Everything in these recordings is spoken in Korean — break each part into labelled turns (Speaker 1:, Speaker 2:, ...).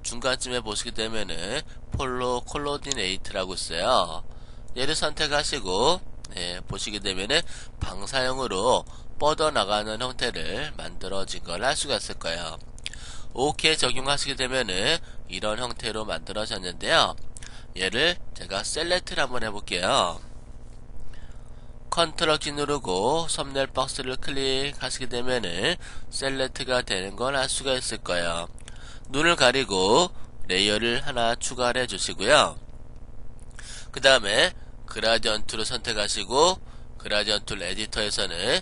Speaker 1: 중간쯤에 보시게 되면은 폴로 콜로디네이트라고 있어요. 얘를 선택하시고 보시게 되면은 방사형으로 뻗어나가는 형태를 만들어진 걸 알 수가 있을 거예요. OK 적용하시게 되면은 이런 형태로 만들어졌는데요. 얘를 제가 셀렉트를 한번 해볼게요. 컨트롤 키 누르고 썸네일 박스를 클릭하시게 되면은 셀렉트가 되는 걸 알 수가 있을 거예요. 눈을 가리고 레이어를 하나 추가를 해주시고요. 그 다음에 그라디언트를 선택하시고 그라디언트 에디터에서는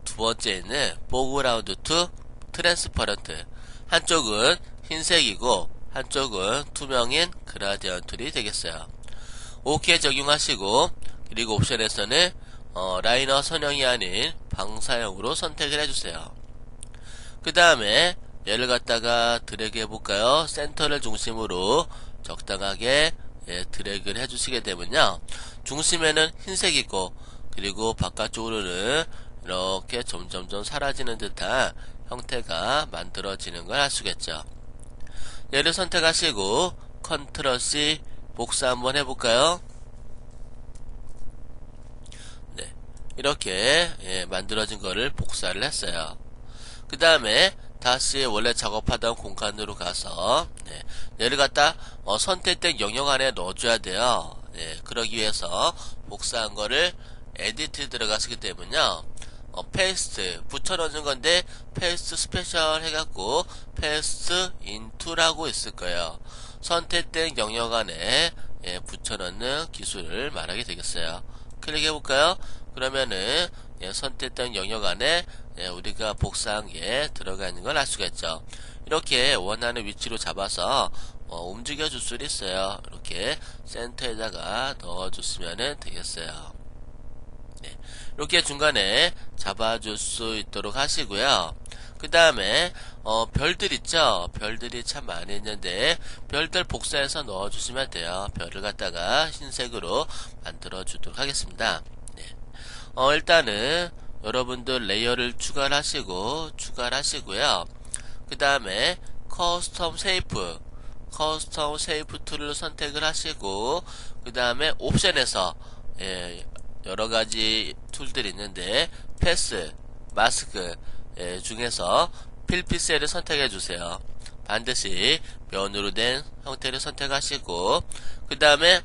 Speaker 1: 두 번째 있는 포그라운드 투 트랜스퍼런트, 한쪽은 흰색이고 한쪽은 투명인 그라디언트이 되겠어요. OK 적용하시고 그리고 옵션에서는 라이너 선형이 아닌 방사형으로 선택을 해주세요. 그 다음에 얘를 갖다가 드래그 해볼까요? 센터를 중심으로 적당하게 드래그를 해주시게 되면요, 중심에는 흰색이 있고 그리고 바깥쪽으로는 이렇게 점점점 사라지는 듯한 형태가 만들어지는 걸 알 수가 있죠. 얘를 선택하시고 컨트롤 C 복사 한번 해볼까요? 네, 이렇게 만들어진 거를 복사를 했어요. 그 다음에 다시 원래 작업하던 공간으로 가서 얘를 갖다 선택된 영역 안에 넣어줘야 돼요. 그러기 위해서 복사한 거를 에디트 들어가시기 때문에요, 페이스트 붙여넣는 건데 페이스트 스페셜 해갖고 페이스트 인투라고 있을 거예요. 선택된 영역 안에 붙여넣는 기술을 말하게 되겠어요. 클릭해볼까요? 그러면은 선택된 영역 안에 우리가 복사한 게 들어가 있는 걸 알 수가 있죠. 이렇게 원하는 위치로 잡아서 움직여 줄 수 있어요. 이렇게 센터에다가 넣어 줬으면 되겠어요. 이렇게 중간에 잡아줄 수 있도록 하시고요. 그 다음에 별들 있죠. 별들이 참 많이 있는데 별들 복사해서 넣어주시면 돼요. 별을 갖다가 흰색으로 만들어 주도록 하겠습니다. 일단은 여러분들 레이어를 추가를 하시고요. 그 다음에 커스텀 세이프 툴을 선택을 하시고 그 다음에 옵션에서 여러가지 툴들이 있는데 패스, 마스크 중에서 필피셀을 선택해 주세요. 반드시 면으로 된 형태를 선택하시고 그 다음에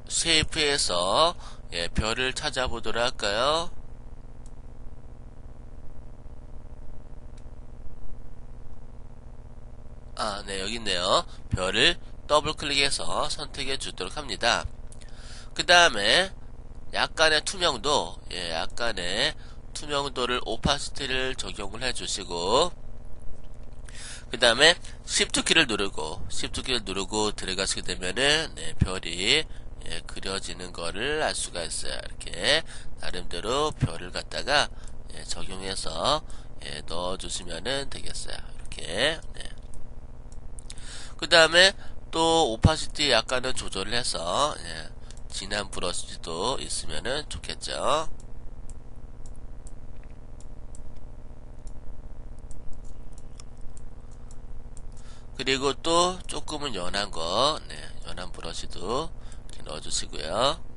Speaker 1: 쉐이프에서 별을 찾아보도록 할까요? 네, 여기 있네요. 별을 더블 클릭해서 선택해 주도록 합니다. 그 다음에 약간의 투명도를 오파시티를 적용을 해주시고 그 다음에 Shift 키를 누르고 들어가시게 되면은 별이 그려지는 거를 알 수가 있어요. 이렇게 나름대로 별을 갖다가 적용해서 넣어주시면 되겠어요. 이렇게 그 다음에 또 오파시티 약간은 조절을 해서 진한 브러쉬도 있으면 좋겠죠. 그리고 또 조금은 연한 연한 브러쉬도 이렇게 넣어주시고요.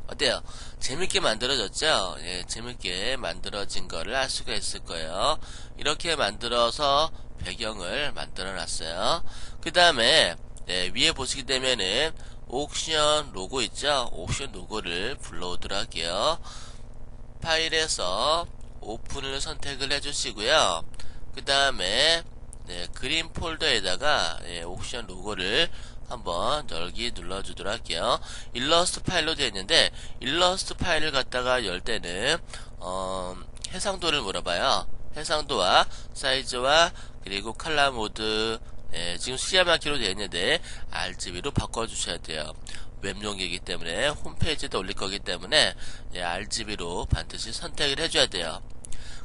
Speaker 1: 어때요? 재밌게 만들어졌죠? 재밌게 만들어진 거를 알 수가 있을 거예요. 이렇게 만들어서 배경을 만들어 놨어요. 그 다음에 위에 보시게 되면은 옥션 로고 있죠? 옥션 로고를 불러오도록 할게요. 파일에서 오픈을 선택을 해주시고요. 그 다음에 그린 폴더에다가 옥션 로고를 한번 열기 눌러주도록 할게요. 일러스트 파일로 되어 있는데 일러스트 파일을 갖다가 열 때는 해상도를 물어봐요. 해상도와 사이즈와 그리고 컬러 모드 지금 CMYK로 되어 있는데 RGB로 바꿔주셔야 돼요. 웹용이기 때문에 홈페이지에도 올릴 거기 때문에 RGB로 반드시 선택을 해줘야 돼요.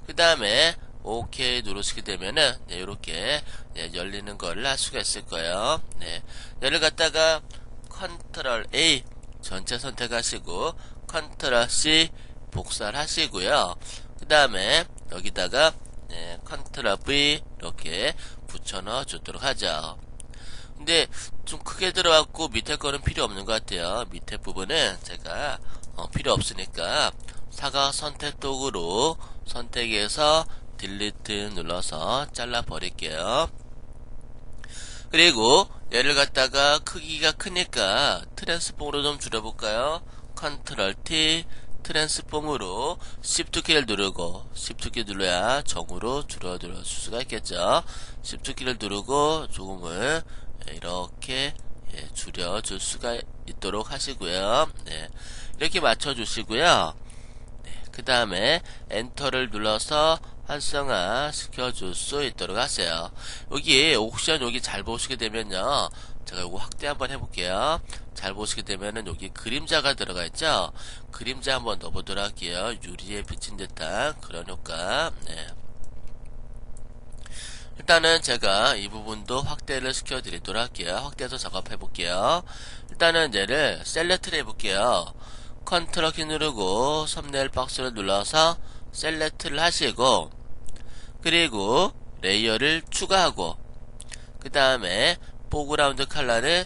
Speaker 1: 그 다음에 OK 누르시게 되면은 네, 이렇게 네, 열리는 거를 할 수가 있을 거예요. 네, 얘를 갖다가 컨트롤 A 전체 선택하시고 컨트롤 C 복사를 하시고요. 그 다음에 여기다가 네, 컨트롤 V 이렇게 붙여 넣어 주도록 하죠. 근데 좀 크게 들어갔고 밑에 거는 필요 없는 것 같아요. 밑에 부분은 제가 필요 없으니까 사각 선택 도구로 선택해서 딜리트 눌러서 잘라 버릴게요. 그리고 얘를 갖다가 크기가 크니까 트랜스폼으로 좀 줄여볼까요? 컨트롤 T 트랜스폼으로 Shift 키를 누르고 Shift 키 눌러야 정으로 줄여줄 수가 있겠죠. Shift 키를 누르고 조금을 이렇게 줄여줄 수가 있도록 하시고요. 네, 이렇게 맞춰주시고요. 네, 그 다음에 엔터를 눌러서 활성화 시켜줄 수 있도록 하세요. 여기 옵션 여기 잘 보시게 되면요. 제가 요거 확대 한번 해볼게요. 잘 보시게 되면은 여기 그림자가 들어가 있죠. 그림자 한번 넣어보도록 할게요. 유리에 비친 듯한 그런 효과. 네. 일단은 제가 이 부분도 확대를 시켜드리도록 할게요. 확대해서 작업해 볼게요. 일단은 얘를 셀렉트를 해볼게요. 컨트롤 키 누르고 썸네일 박스를 눌러서 셀렉트를 하시고 그리고 레이어를 추가하고 그 다음에 포그라운드 컬러를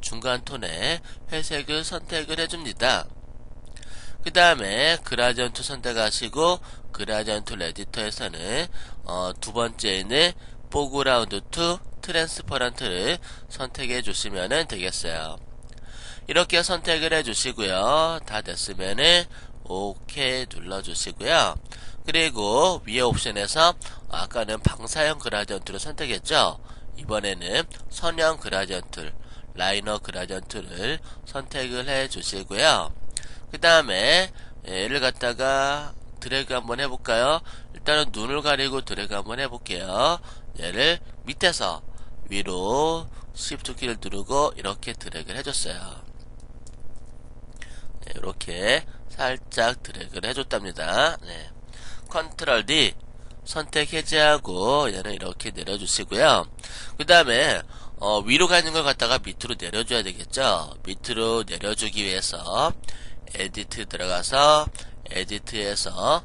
Speaker 1: 중간 톤의 회색을 선택을 해줍니다. 그 다음에 그라디언트 선택하시고 그라디언트 에디터에서는 두 번째에는 포그라운드 투 트랜스퍼런트를 선택해 주시면 되겠어요. 이렇게 선택을 해 주시고요. 다 됐으면은 OK 눌러 주시고요. 그리고 위에 옵션에서 아까는 방사형 그라디언트를 선택했죠. 이번에는 선형 그라디언트 라이너 그라디언트를 선택을 해 주시고요. 그 다음에 얘를 갖다가 드래그 한번 해볼까요? 일단은 눈을 가리고 드래그 한번 해볼게요. 얘를 밑에서 위로 Shift 키를 누르고 이렇게 드래그를 해줬어요. 네, 이렇게 살짝 드래그를 해줬답니다. 네. 컨트롤 D 선택 해제하고 얘는 이렇게 내려주시고요. 그 다음에 위로 가는 걸 갖다가 밑으로 내려줘야 되겠죠. 밑으로 내려주기 위해서 에디트 들어가서 에디트에서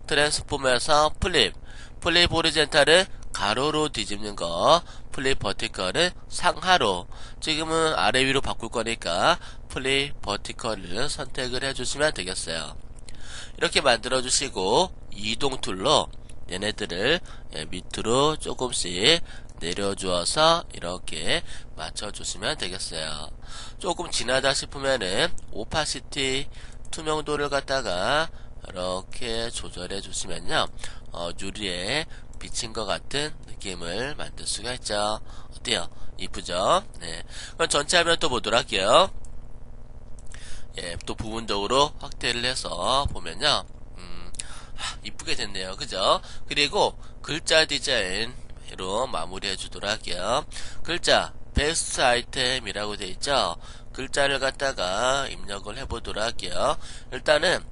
Speaker 1: 트랜스폼에서 플립 호리젠탈을 가로로 뒤집는 거, 플립 버티컬을 상하로. 지금은 아래 위로 바꿀 거니까 플립 버티컬을 선택을 해주시면 되겠어요. 이렇게 만들어 주시고 이동 툴로 얘네들을 밑으로 조금씩 내려주어서 이렇게 맞춰주시면 되겠어요. 조금 진하다 싶으면은 오파시티 투명도를 갖다가 이렇게 조절해 주시면요. 유리에 비친 것 같은 느낌을 만들 수가 있죠. 어때요? 이쁘죠? 네. 그럼 전체 화면 또 보도록 할게요. 예, 또 부분적으로 확대를 해서 보면요. 이쁘게 됐네요. 그죠? 그리고 글자 디자인으로 마무리해 주도록 할게요. 글자, 베스트 아이템이라고 되어 있죠? 글자를 갖다가 입력을 해보도록 할게요. 일단은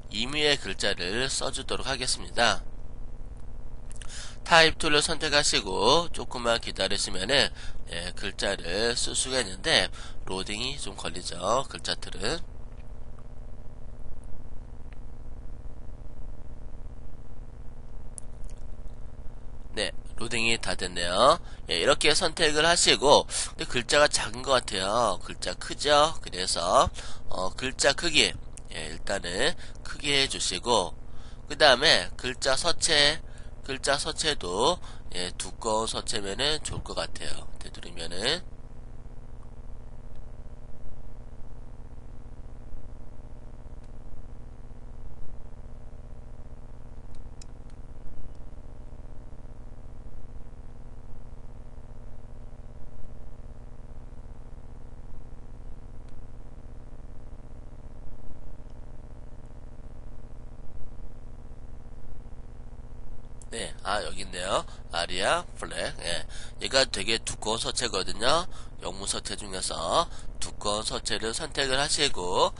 Speaker 1: 임의의 글자를 써주도록 하겠습니다. 타입 툴을 선택하시고 조금만 기다리시면은 글자를 쓸 수가 있는데 로딩이 좀 걸리죠. 글자 틀은. 네, 로딩이 다 됐네요. 이렇게 선택을 하시고 근데 글자가 작은 것 같아요. 글자 크죠? 그래서 글자 크기 일단은 크게 해주시고 그 다음에 글자 서체도 두꺼운 서체면은 좋을 것 같아요. 되도록이면은 네, 여기 있네요. 아리아 플렉. 얘가 되게 두꺼운 서체거든요. 영문 서체 중에서 두꺼운 서체를 선택을 하시고